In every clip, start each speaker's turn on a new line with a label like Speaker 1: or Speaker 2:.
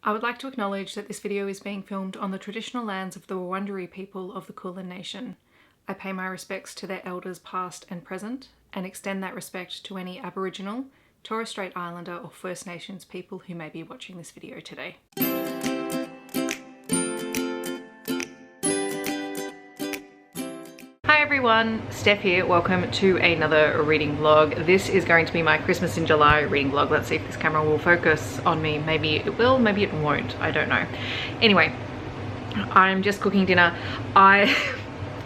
Speaker 1: I would like to acknowledge that this video is being filmed on the traditional lands of the Wurrundjeri people of the Kulin Nation. I pay my respects to their elders past and present, and extend that respect to any Aboriginal, Torres Strait Islander or First Nations people who may be watching this video today. Hi everyone, Steph here. Welcome to another reading vlog. This is going to be my Christmas in July reading vlog. Let's see if this camera will focus on me. Maybe it will, maybe it won't. I don't know. Anyway, I'm just cooking dinner. I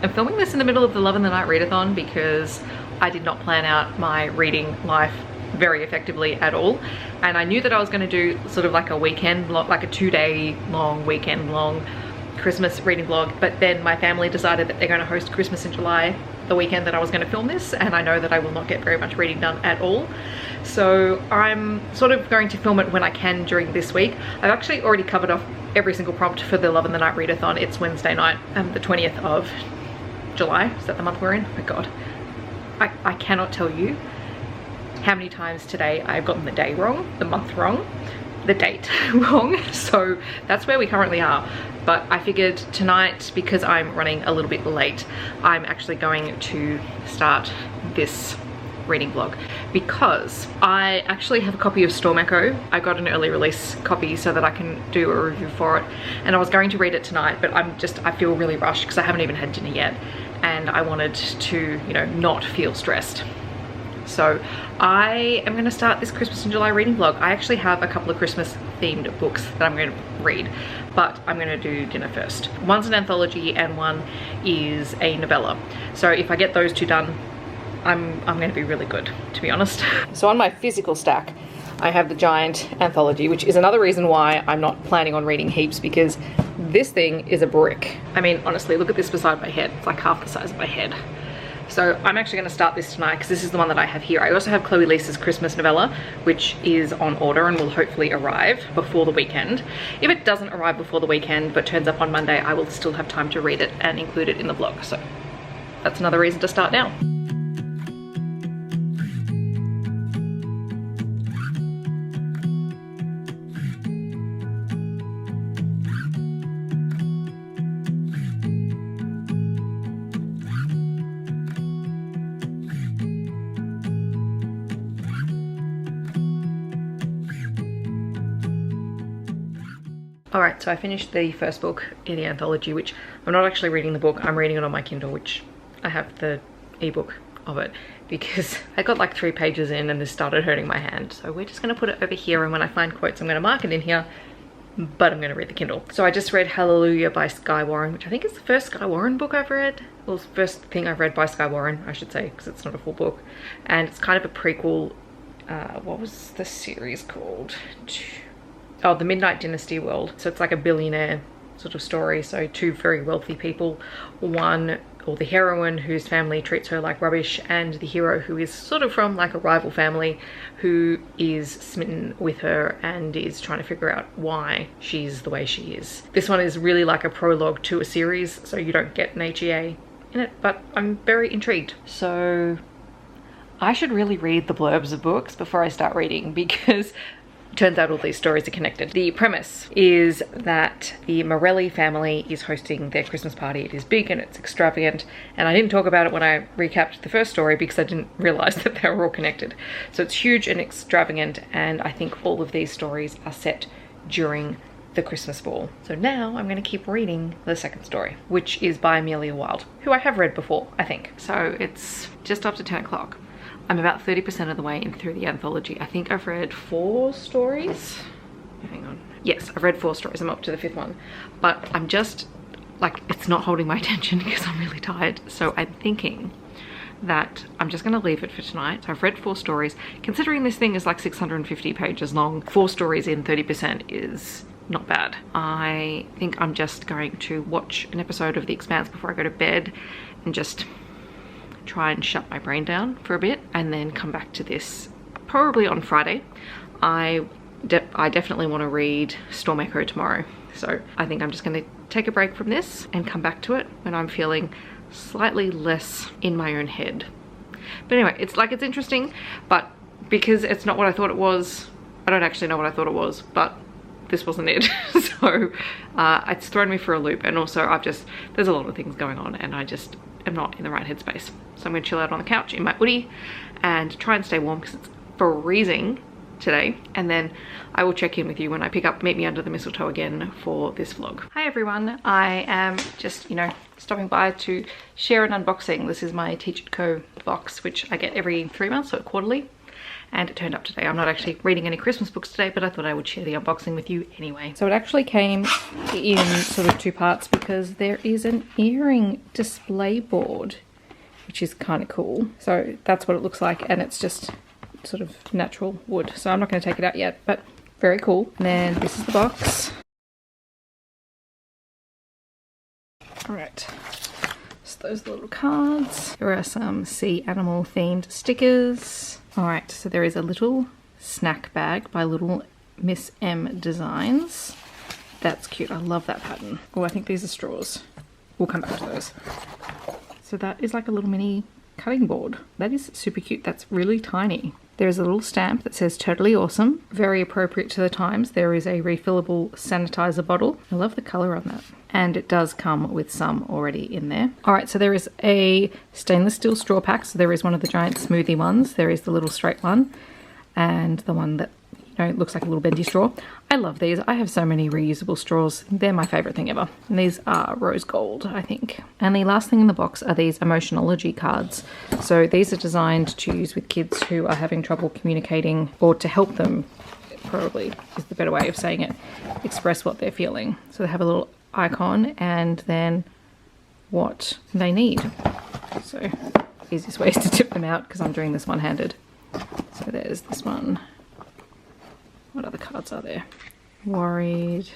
Speaker 1: am filming this in the middle of the Love in the Night readathon because I did not plan out my reading life very effectively at all, and I knew that I was going to do sort of like a weekend vlog, like a 2-day long weekend long Christmas reading vlog, but then my family decided that they're going to host Christmas in July the weekend that I was going to film this, and I know that I will not get very much reading done at all, so I'm sort of going to film it when I can during this week. I've actually already covered off every single prompt for the Love in the Night readathon. It's Wednesday night, the 20th of July. Is that the month we're in? Oh my god, I cannot tell you how many times today I've gotten the day wrong, the month wrong, the date wrong. So that's where we currently are. But I figured tonight, because I'm running a little bit late, I'm actually going to start this reading vlog because I actually have a copy of Storm Echo. I got an early release copy so that I can do a review for it, and I was going to read it tonight, but I feel really rushed because I haven't even had dinner yet, and I wanted to, you know, not feel stressed. So I am going to start this Christmas in July reading vlog. I actually have a couple of Christmas themed books that I'm going to read, but I'm going to do dinner first. One's an anthology and one is a novella. So if I get those two done, I'm going to be really good, to be honest. So on my physical stack, I have the giant anthology, which is another reason why I'm not planning on reading heaps, because this thing is a brick. I mean, honestly, look at this beside my head. It's like half the size of my head. So I'm actually going to start this tonight because this is the one that I have here. I also have Chloe Lisa's Christmas novella, which is on order and will hopefully arrive before the weekend. If it doesn't arrive before the weekend but turns up on Monday, I will still have time to read it and include it in the vlog. So that's another reason to start now. Alright, so I finished the first book in the anthology, which I'm not actually reading the book, I'm reading it on my Kindle, which I have the ebook of it because I got like 3 pages in and this started hurting my hand. So we're just going to put it over here, and when I find quotes I'm going to mark it in here, but I'm going to read the Kindle. So I just read Hallelujah by Skye Warren, which I think is the first Skye Warren book I've read. Well, the first thing I've read by Skye Warren, I should say, because it's not a full book. And it's kind of a prequel. What was the series called? Oh, The Midnight Dynasty World. So it's like a billionaire sort of story. So 2 very wealthy people, one, or the heroine whose family treats her like rubbish, and the hero who is sort of from like a rival family who is smitten with her and is trying to figure out why she's the way she is. This one is really like a prologue to a series, so you don't get an HEA in it, but I'm very intrigued. So I should really read the blurbs of books before I start reading, because turns out all these stories are connected. The premise is that the Morelli family is hosting their Christmas party. It is big and it's extravagant, and I didn't talk about it when I recapped the first story because I didn't realize that they were all connected. So it's huge and extravagant, and I think all of these stories are set during the Christmas ball. So now I'm going to keep reading the second story, which is by Amelia Wilde, who I have read before, I think. So it's just after 10 o'clock. I'm about 30% of the way in through the anthology. I think I've read 4 stories. Hang on. Yes, I've read 4 stories. I'm up to the 5th one. But I'm just, like, it's not holding my attention because I'm really tired. So I'm thinking that I'm just going to leave it for tonight. So I've read 4 stories. Considering this thing is like 650 pages long, 4 stories in 30% is not bad. I think I'm just going to watch an episode of The Expanse before I go to bed and just try and shut my brain down for a bit, and then come back to this probably on Friday. I definitely want to read Storm Echo tomorrow, so I think I'm just going to take a break from this and come back to it when I'm feeling slightly less in my own head. But anyway, it's interesting, but because it's not what I thought it was, I don't actually know what I thought it was, but this wasn't it. So it's thrown me for a loop, and also there's a lot of things going on and I just am not in the right headspace. So I'm gonna chill out on the couch in my hoodie and try and stay warm because it's freezing today, and then I will check in with you when I pick up Meet Me Under the Mistletoe again for this vlog. Hi everyone, I am just, stopping by to share an unboxing. This is my Teach It Co box, which I get every 3 months, so quarterly, and it turned up today. I'm not actually reading any Christmas books today, but I thought I would share the unboxing with you anyway. So it actually came in sort of 2 parts because there is an earring display board, which is kind of cool. So that's what it looks like, and it's just sort of natural wood. So I'm not going to take it out yet, but very cool. And then this is the box. All right, so those little cards. There are some sea animal themed stickers. All right, so there is a little snack bag by Little Miss M Designs. That's cute. I love that pattern. Oh, I think these are straws. We'll come back to those. So that is like a little mini cutting board. That is super cute. That's really tiny. There's a little stamp that says totally awesome. Very appropriate to the times. There is a refillable sanitizer bottle. I love the color on that. And it does come with some already in there. All right, so there is a stainless steel straw pack. So there is one of the giant smoothie ones. There is the little straight one and the one that looks like a little bendy straw. I love these. I have so many reusable straws. They're my favorite thing ever. And these are rose gold, I think. And the last thing in the box are these Emotionology cards. So these are designed to use with kids who are having trouble communicating, or to help them, probably is the better way of saying it, express what they're feeling. So they have a little icon and then what they need. So easiest way is to tip them out because I'm doing this one-handed. So there's this one. What other cards are there? Worried.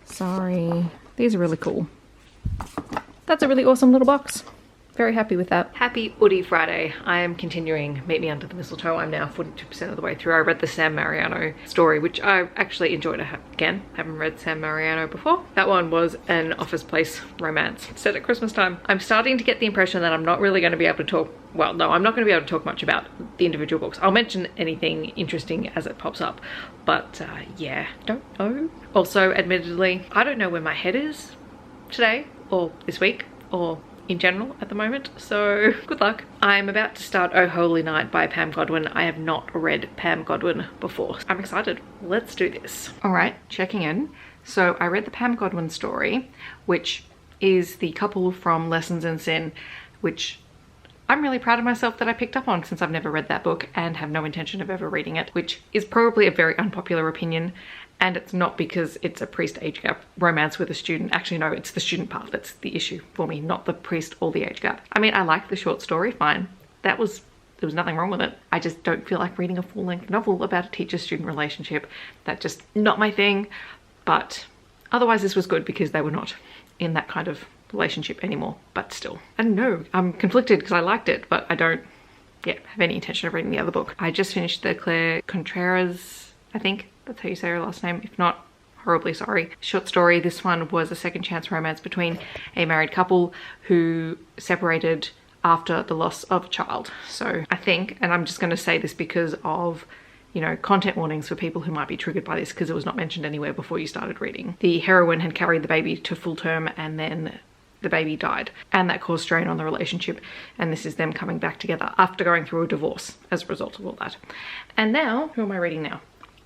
Speaker 1: Sorry. These are really cool. That's a really awesome little box. Very happy with that. Happy Woody Friday. I am continuing Meet Me Under the Mistletoe. I'm now 42% of the way through. I read the Sam Mariano story, which I actually enjoyed. Again, haven't read Sam Mariano before. That one was an office place romance set at Christmas time. I'm starting to get the impression that I'm not really going to be able to talk, well, no, I'm not going to be able to talk much about the individual books. I'll mention anything interesting as it pops up, but yeah, don't know. Also, admittedly, I don't know where my head is today or this week or in general at the moment, so good luck. I'm about to start Oh Holy Night by Pam Godwin. I have not read Pam Godwin before. I'm excited. Let's do this. All right, checking in. So I read the Pam Godwin story, which is the couple from Lessons in Sin, which I'm really proud of myself that I picked up on, since I've never read that book and have no intention of ever reading it, which is probably a very unpopular opinion. And it's not because it's a priest age gap romance with a student. Actually, no, it's the student part that's the issue for me, not the priest or the age gap. I mean, I like the short story, fine. There was nothing wrong with it. I just don't feel like reading a full-length novel about a teacher-student relationship. That's just not my thing. But otherwise, this was good because they were not in that kind of relationship anymore. But still, I don't know. I'm conflicted because I liked it, but I don't have any intention of reading the other book. I just finished the Claire Contreras, I think that's how you say her last name. If not, horribly sorry. Short story. This one was a second chance romance between a married couple who separated after the loss of a child. So I think, and I'm just going to say this because of, content warnings for people who might be triggered by this because it was not mentioned anywhere before you started reading. The heroine had carried the baby to full term and then the baby died, and that caused strain on the relationship, and this is them coming back together after going through a divorce as a result of all that. And now, who am I reading now?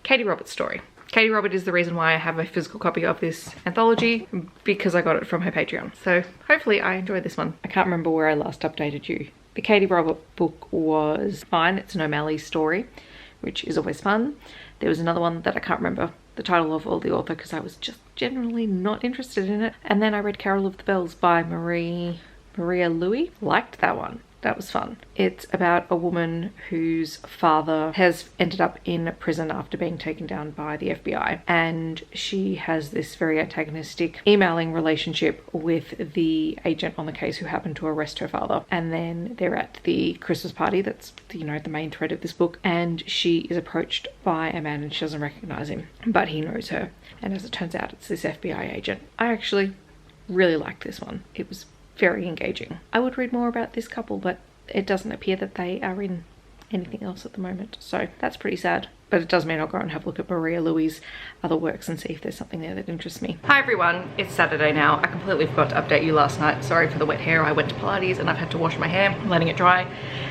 Speaker 1: Katie Roberts' story. Katie Robert is the reason why I have a physical copy of this anthology, because I got it from her Patreon. So hopefully I enjoy this one. I can't remember where I last updated you. The Katie Robert book was fine. It's an O'Malley story, which is always fun. There was another one that I can't remember the title of or the author because I was just generally not interested in it. And then I read Carol of the Bells by Maria Louis. Liked that one. That was fun. It's about a woman whose father has ended up in prison after being taken down by the FBI, and she has this very antagonistic emailing relationship with the agent on the case who happened to arrest her father. And then they're at the Christmas party that's the main thread of this book, and she is approached by a man and she doesn't recognize him, but he knows her, and as it turns out it's this FBI agent. I actually really liked this one. It was very engaging. I would read more about this couple, but it doesn't appear that they are in anything else at the moment, so that's pretty sad. but it does mean I'll go and have a look at Maria Louis' other works and see if there's something there that interests me. Hi everyone, it's Saturday now. I completely forgot to update you last night. Sorry for the wet hair. I went to Pilates and I've had to wash my hair, letting it dry.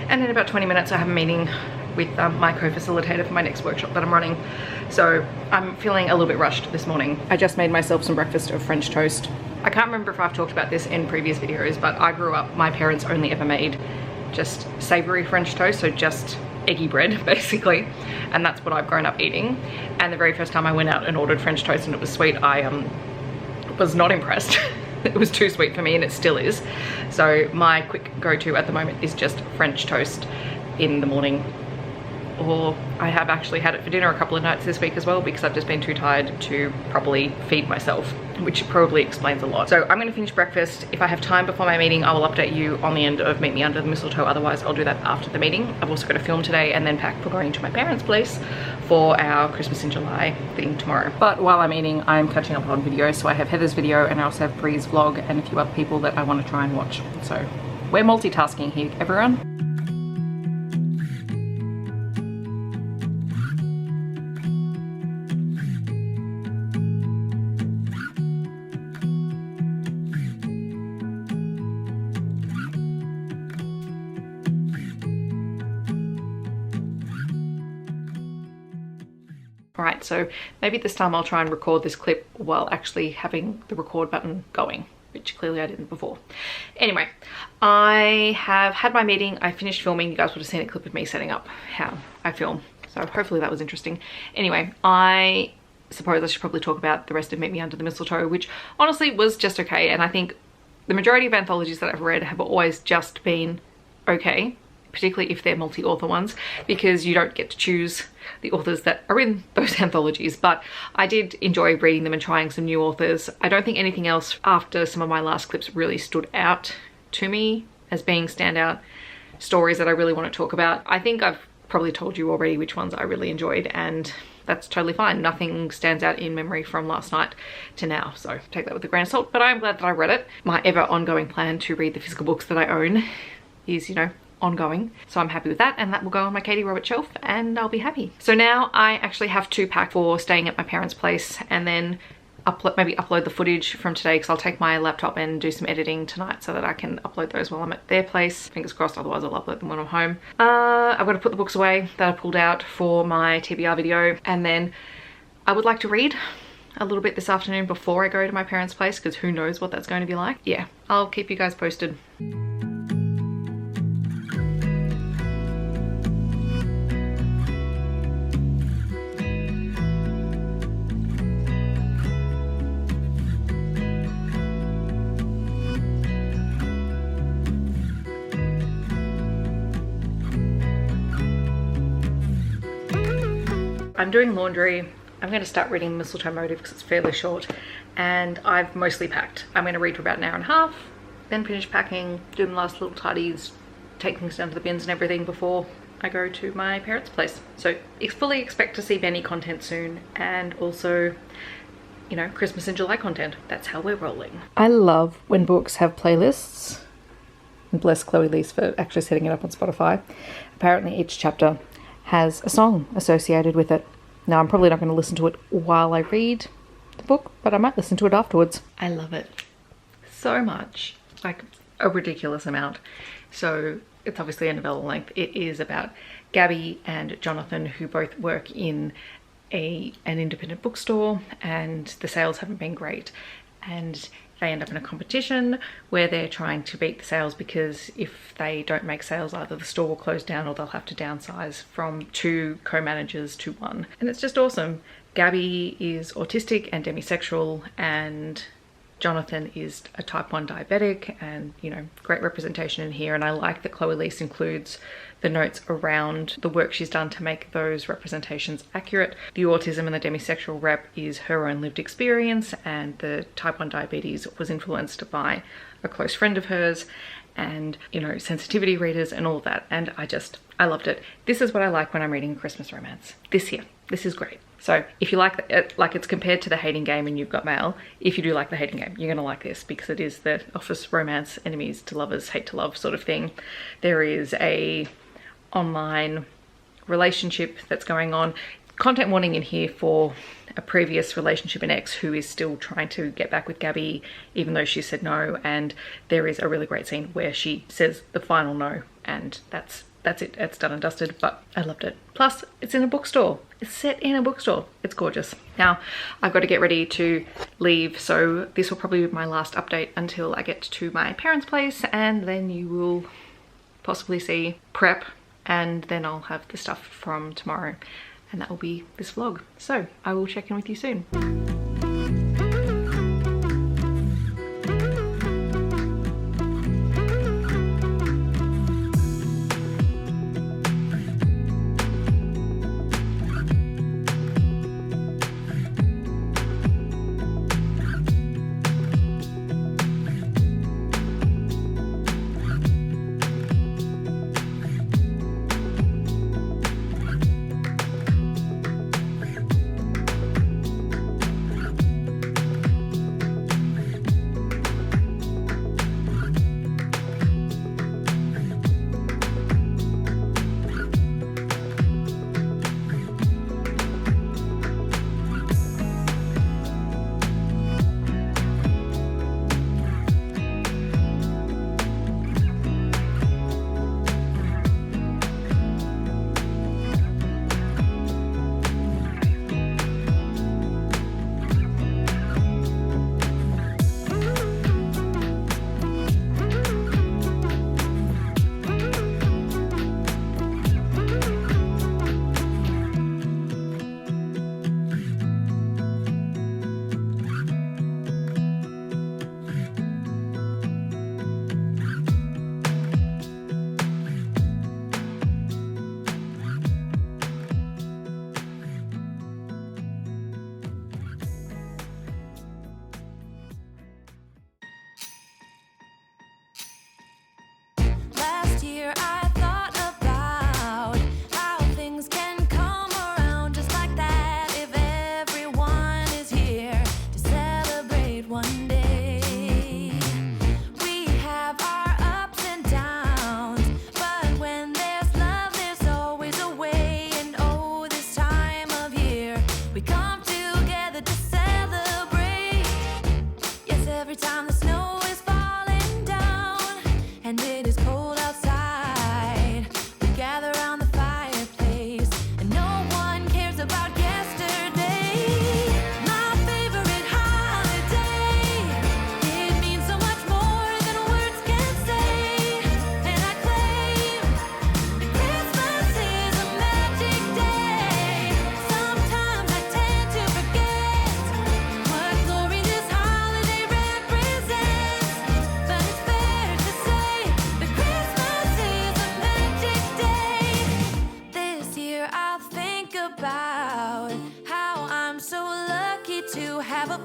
Speaker 1: And in about 20 minutes I have a meeting with my co-facilitator for my next workshop that I'm running. So I'm feeling a little bit rushed this morning. I just made myself some breakfast of French toast. I can't remember if I've talked about this in previous videos, but I grew up, my parents only ever made just savory French toast, so just eggy bread basically, and that's what I've grown up eating. And the very first time I went out and ordered French toast and it was sweet, I was not impressed. It was too sweet for me, and it still is. So my quick go-to at the moment is just French toast in the morning, or I have actually had it for dinner a couple of nights this week as well, because I've just been too tired to properly feed myself, which probably explains a lot. So I'm going to finish breakfast. If I have time before my meeting, I will update you on the end of Meet Me Under the Mistletoe. Otherwise I'll do that after the meeting. I've also got to film today and then pack for going to my parents' place for our Christmas in July thing tomorrow. But while I'm eating, I'm catching up on videos. So I have Heather's video and I also have Bree's vlog and a few other people that I want to try and watch. So we're multitasking here, everyone. Alright, so maybe this time I'll try and record this clip while actually having the record button going, which clearly I didn't before. Anyway, I have had my meeting, I finished filming. You guys would have seen a clip of me setting up how I film, so hopefully that was interesting. Anyway, I suppose I should probably talk about the rest of Meet Me Under the Mistletoe, which honestly was just okay, and I think the majority of anthologies that I've read have always just been okay, particularly if they're multi-author ones, because you don't get to choose the authors that are in those anthologies. But I did enjoy reading them and trying some new authors. I don't think anything else after some of my last clips really stood out to me as being standout stories that I really want to talk about. I think I've probably told you already which ones I really enjoyed, and that's totally fine. Nothing stands out in memory from last night to now, so take that with a grain of salt. But I'm glad that I read it. My ever ongoing plan to read the physical books that I own is, you know, ongoing, so I'm happy with that, and that will go on my Katie Roberts shelf and I'll be happy. So now I actually have to pack for staying at my parents' place, and then maybe upload the footage from today, because I'll take my laptop and do some editing tonight so that I can upload those while I'm at their place. Fingers crossed, otherwise I'll upload them when I'm home. I've got to put the books away that I pulled out for my TBR video, and then I would like to read a little bit this afternoon before I go to my parents' place, because who knows what that's going to be like. Yeah, I'll keep you guys posted. I'm doing laundry. I'm going to start reading the Mistletoe Motive because it's fairly short, and I've mostly packed. I'm going to read for about an hour and a half, then finish packing, do the last little tidies, take things down to the bins and everything before I go to my parents' place. So fully expect to see Benny content soon, and also, you know, Christmas in July content. That's how we're rolling. I love when books have playlists, and bless Chloe Lease for actually setting it up on Spotify. Apparently each chapter has a song associated with it. Now I'm probably not going to listen to it while I read the book, but I might listen to it afterwards. I love it so much, like a ridiculous amount. So it's obviously a novella length. It is about Gabby and Jonathan, who both work in an independent bookstore, and the sales haven't been great, and they end up in a competition where they're trying to beat the sales, because if they don't make sales, either the store will close down or they'll have to downsize from 2 co-managers to 1. And it's just awesome. Gabby is autistic and demisexual, and Jonathan is a type 1 diabetic, and, you know, great representation in here. And I like that Chloe Lease includes the notes around the work she's done to make those representations accurate. The autism and the demisexual rep is her own lived experience, and the type 1 diabetes was influenced by a close friend of hers, and, you know, sensitivity readers and all of that. And I loved it. This is what I like when I'm reading a Christmas romance. This is great. So if you like it, like it's compared to The Hating Game and You've Got Mail, if you do like The Hating Game, you're gonna like this, because it is the office romance, enemies to lovers, hate to love sort of thing. There is a online relationship that's going on. content warning in here for a previous relationship, an ex who is still trying to get back with Gabby even though she said no, and there is a really great scene where she says the final no, and that's it, it's done and dusted, but I loved it. Plus it's in a bookstore, it's set in a bookstore, it's gorgeous. Now I've got to get ready to leave, so this will probably be my last update until I get to my parents' place, and then you will possibly see prep, and then I'll have the stuff from tomorrow, and that will be this vlog. So I will check in with you soon.
Speaker 2: I thought about how things can come around just like that if everyone is here to celebrate one day. We have our ups and downs, but when there's love, there's always a way. And oh, this time of year, we come together to celebrate. Yes, every time the snow is falling down and it is cold outside,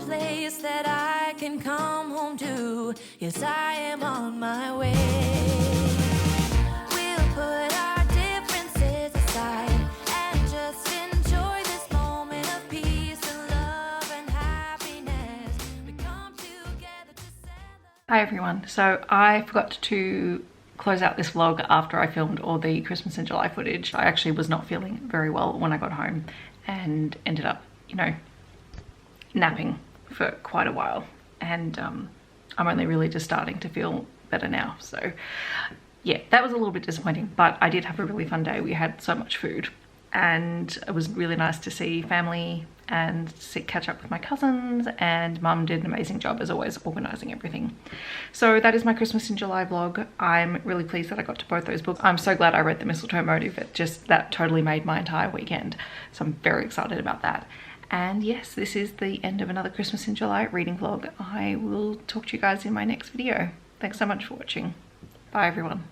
Speaker 2: place that I can come home to. Yes, I am on my way. We'll put our differences aside and just enjoy this moment of peace and love and happiness. We come together to celebrate.
Speaker 1: Hi everyone, so I forgot to close out this vlog after I filmed all the Christmas and July footage. I actually was not feeling very well when I got home and ended up, you know, napping for quite a while, and I'm only really just starting to feel better now. So yeah, that was a little bit disappointing, but I did have a really fun day. We had so much food and it was really nice to see family and catch up with my cousins, and Mum did an amazing job as always organising everything. So that is my Christmas in July vlog. I'm really pleased that I got to both those books. I'm so glad I read The Mistletoe Motive. That totally made my entire weekend, so I'm very excited about that. And yes, this is the end of another Christmas in July reading vlog. I will talk to you guys in my next video. Thanks so much for watching. Bye everyone.